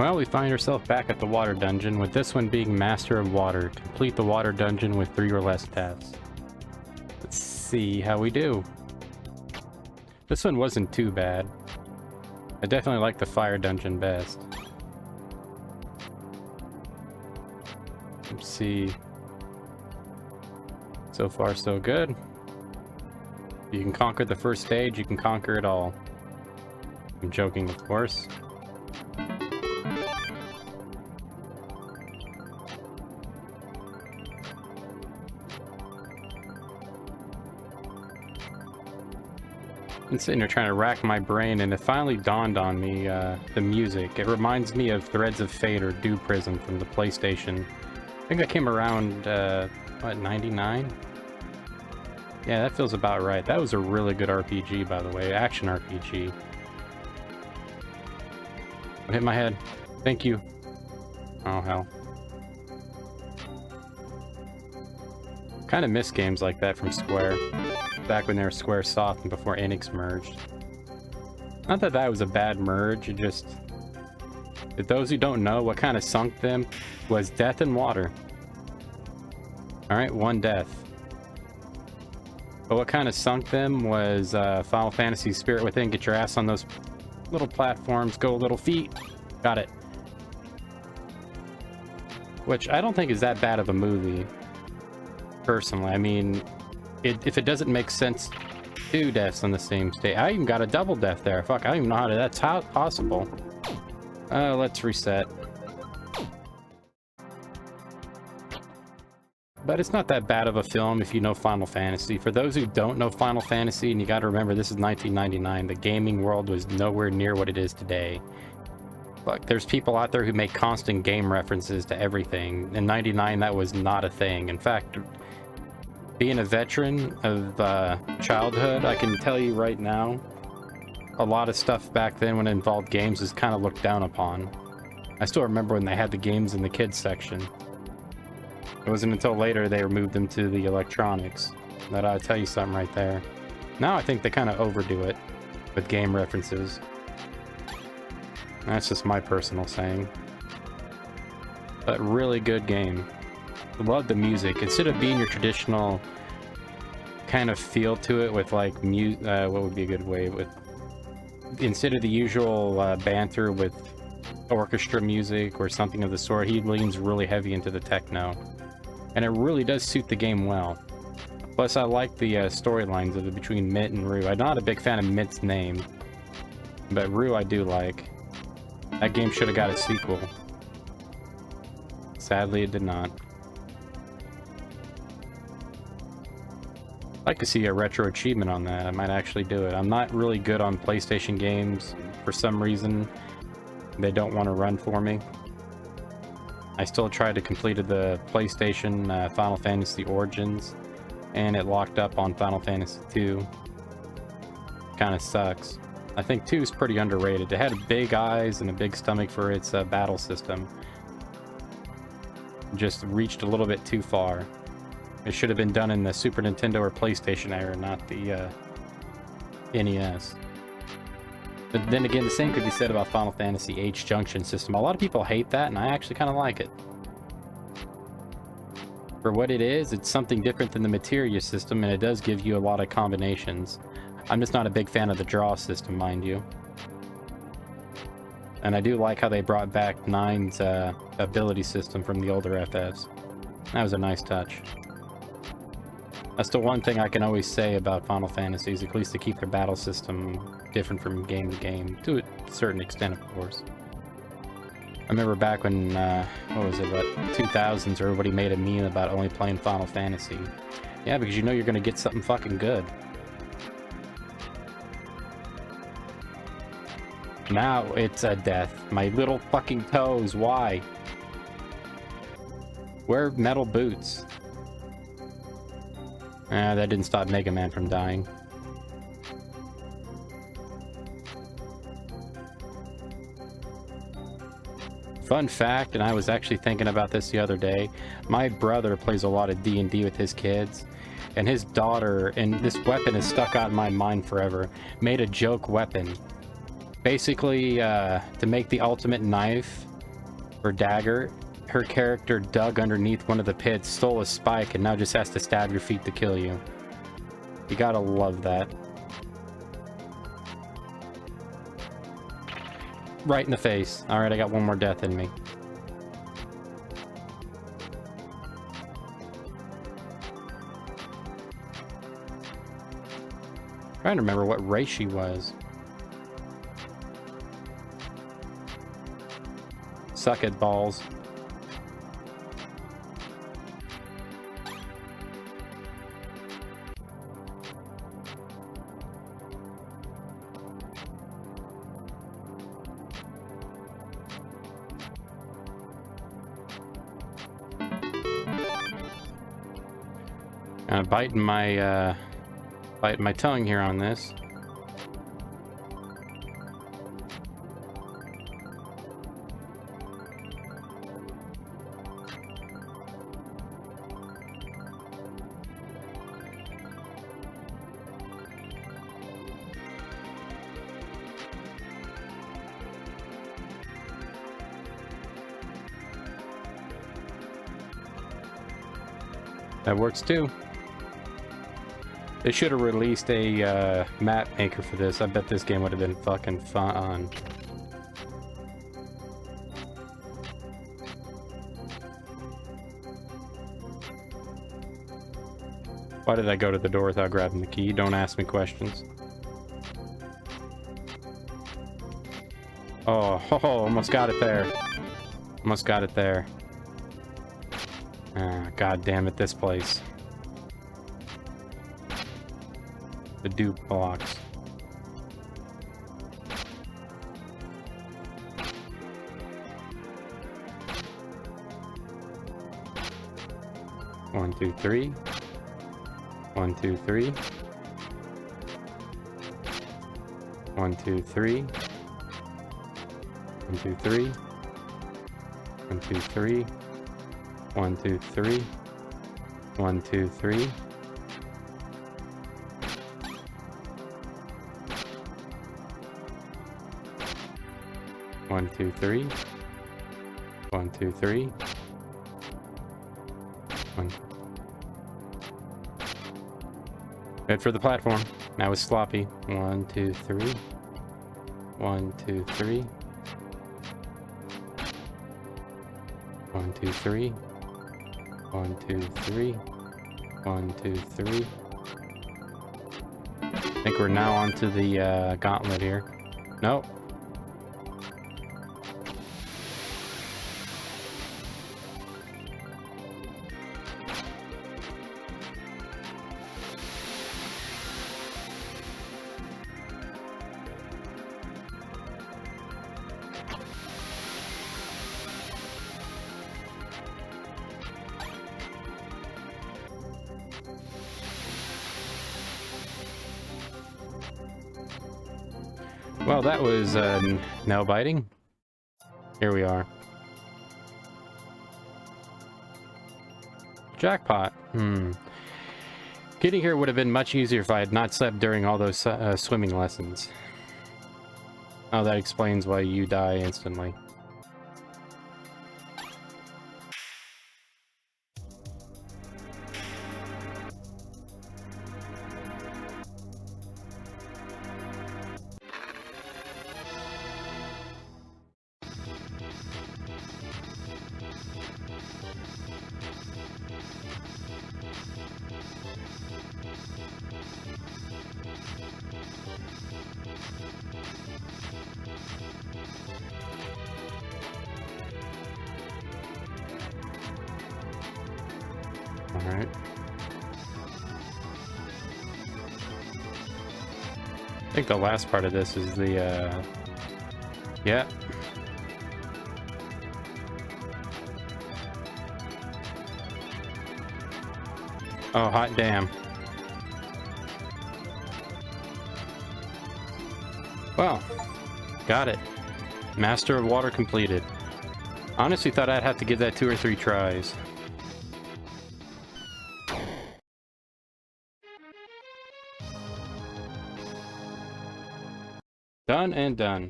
Well, we find ourselves back at the water dungeon, with this one being Master of Water. Complete the water dungeon with 3 or less deaths. Let's see how we do. This one wasn't too bad. I definitely like the fire dungeon best. Let's see. So far, so good. If you can conquer the first stage, you can conquer it all. I'm joking, of course. I'm sitting here trying to rack my brain, and it finally dawned on me, the music. It reminds me of Threads of Fate or Dew Prism from the PlayStation. I think that came around, what, 99? Yeah, that feels about right. That was a really good RPG, by the way. Action RPG. I hit my head. Thank you. Oh, hell. Kind of miss games like that from Square. Back when they were Square Soft and before Enix merged. Not that that was a bad merge, it just... For those who don't know, what kind of sunk them was Death and Water. Alright, 1 death. But what kind of sunk them was Final Fantasy Spirit Within. Get your ass on those little platforms, go little feet. Got it. Which I don't think is that bad of a movie. Personally, I mean... if it doesn't make sense, 2 deaths on the same stage. I even got a double death there. Fuck, I don't even know that's how possible. Let's reset. But it's not that bad of a film if you know Final Fantasy. For those who don't know Final Fantasy, and you gotta remember this is 1999, the gaming world was nowhere near what it is today. Look, there's people out there who make constant game references to everything. In 99, that was not a thing. In fact, being a veteran of childhood, I can tell you right now, a lot of stuff back then when it involved games is kind of looked down upon. I still remember when they had the games in the kids section. It wasn't until later they removed them to the electronics. That ought to tell you something right there. Now I think they kind of overdo it with game references. That's just my personal saying. But really good game. Love the music. Instead of being your traditional kind of feel to it with like what would be a good way with, instead of the usual banter with orchestra music or something of the sort, he leans really heavy into the techno, and it really does suit the game well. Plus, I like the storylines of it between Mitt and Rue. I'm not a big fan of Mitt's name, but Rue I do like. That game should have got a sequel. Sadly, it did not. I'd like to see a retro achievement on that. I might actually do it. I'm not really good on PlayStation games. For some reason, they don't want to run for me. I still tried to complete the PlayStation Final Fantasy Origins, and it locked up on Final Fantasy 2. Kind of sucks. I think 2 is pretty underrated. It had big eyes and a big stomach for its battle system. Just reached a little bit too far. It should have been done in the Super Nintendo or PlayStation era, not the NES. But then again, the same could be said about Final Fantasy H-Junction system. A lot of people hate that, and I actually kind of like it. For what it is, it's something different than the Materia system, and it does give you a lot of combinations. I'm just not a big fan of the draw system, mind you. And I do like how they brought back 9's ability system from the older FFs. That was a nice touch. That's the one thing I can always say about Final Fantasies, at least to keep their battle system different from game to game, to a certain extent, of course. I remember back when, what was it, about 2000s, everybody made a meme about only playing Final Fantasy. Yeah, because you know you're going to get something fucking good. Now it's a death. My little fucking toes, why? Wear metal boots. That didn't stop Mega Man from dying. Fun fact, and I was actually thinking about this the other day, my brother plays a lot of D&D with his kids, and his daughter, and this weapon is stuck out in my mind forever, made a joke weapon. Basically, to make the ultimate knife, For Dagger, her character dug underneath one of the pits, stole a spike, and now just has to stab your feet to kill you. You gotta love that. Right in the face. Alright, I got one more death in me. Trying to remember what race she was. Suck it, balls. Biting my tongue here on this. That works too. They should have released a map maker for this. I bet this game would have been fucking fun. Why did I go to the door without grabbing the key? Don't ask me questions. Oh, almost got it there. Almost got it there. God damn it, this place. The dupe blocks. One, two, three. 1, 2, 3. 1, 2, 3. 1, 2, 3. 1, 2, 3. 1, 2, 3. 1, 2, 3. One, two, three. 1, 2, 3. 1. Good for the platform. Now it's sloppy. 1, 2, 3. 1, 2, 3. 1, 2, 3. 1, 2, 3. 1, 2, 3. I think we're now onto the gauntlet here. Nope. Well, that was nail biting. Here we are. Jackpot. Getting here would have been much easier if I had not slept during all those swimming lessons. Oh, that explains why you die instantly. Alright. I think the last part of this is the, yeah. Oh, hot damn. Well, got it. Master of Water completed. Honestly thought I'd have to give that 2 or 3 tries. Done and done.